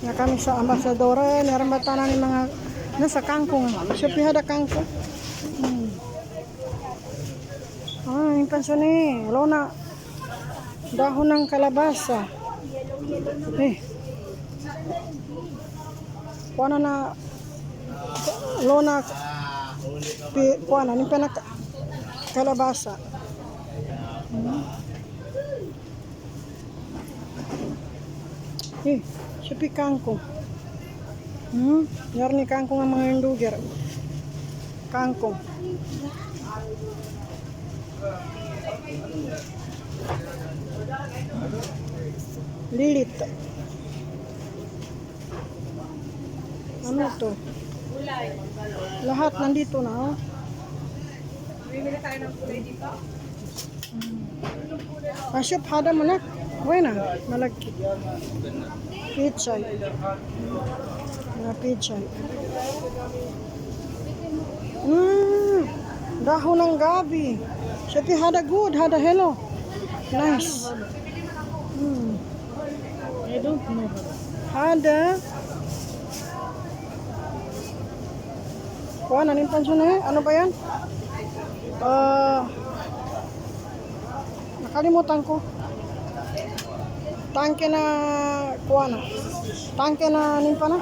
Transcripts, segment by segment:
Na kami sa Ambasadora, narambatan ni mga nasa kangkong. Siya pihada kangkong. Yung panso ni Lona. Dahon ng kalabasa. Kuana na Lona kuana ni panak kalabasa. Siya kangkong. Yar ni kangkong ang mga induger. Kangkong. Lilit. Ano to? Lahat nandito na, oh. Bibili tayo ng kulay dito. Asyap, hada mo na. Buena, malagkit. Pichay. Mga pichay. Dahon ng gabi. Siya hada good, hada hello. Nice. I don't know. Hada. Kuha, nanintan siya na eh. Ano ba yan? Nakalimutan ko. Tangke na kuha na. Tangke na nimpa na.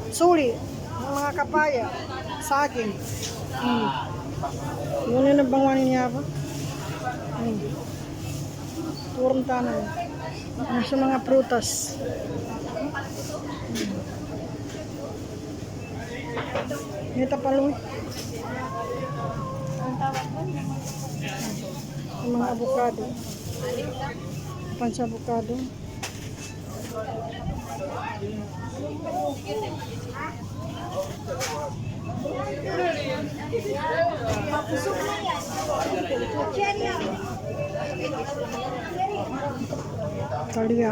Suli. Ng mga kapaya. Saging. Muna na bangwanin niya ba? Turun tanan. Sa mga prutas. Ito paloy. Ang tawag ko? Ang mga avocado. Pansa avocado. Talia.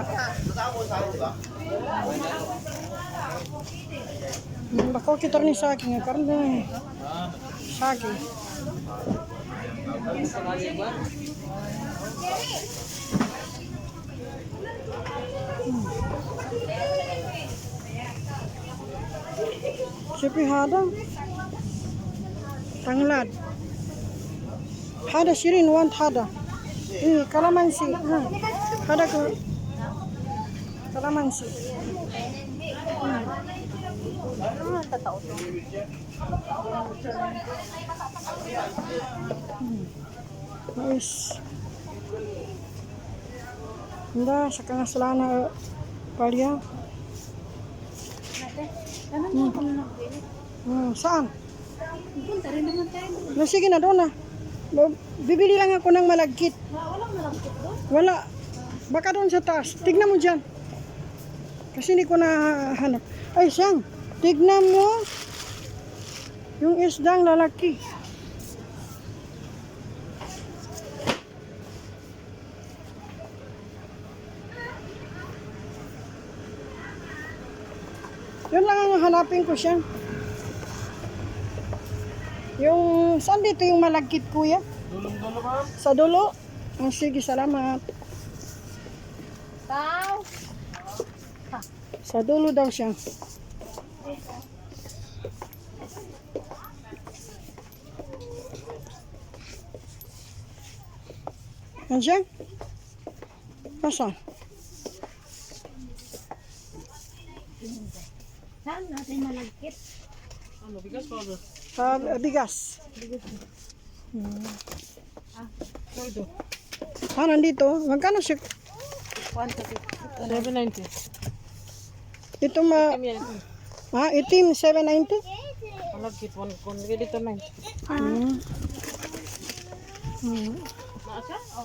Bako kita ni saging karena saging. Siapa hada? Tanglad. Hada sirin want hada. Ini kalamansi. Hada ke kalamansi. Tatao to. Nice. Hindi, saka nga sila na palya. Ano mo kung nag-bili? Saan? Punta rin naman tayo. No, sige na doon na. Bibili lang ako ng malagkit. Walang malagkit doon? Wala. Baka doon sa taas. Tignan mo dyan. Kasi hindi ko nahanap. Ay, siyang. Tignan mo. Yung isdang lalaki. Yun lang ang hanapin ko siya. Yung, saan dito yung malagkit, kuya? Dulong-dulo ba? Sa dulo? Sige, salamat. Tao. Sa dulo daw siya. Nandiyan? Nasaan? Saan natin malagkit? Ano, bigas pa ba? Bigas. Ano ito? Nandito. Magkano siya? 790. Ito Itim yan. itim, 790? Malagkit, 1 kon. Dito 90. Maasa? O,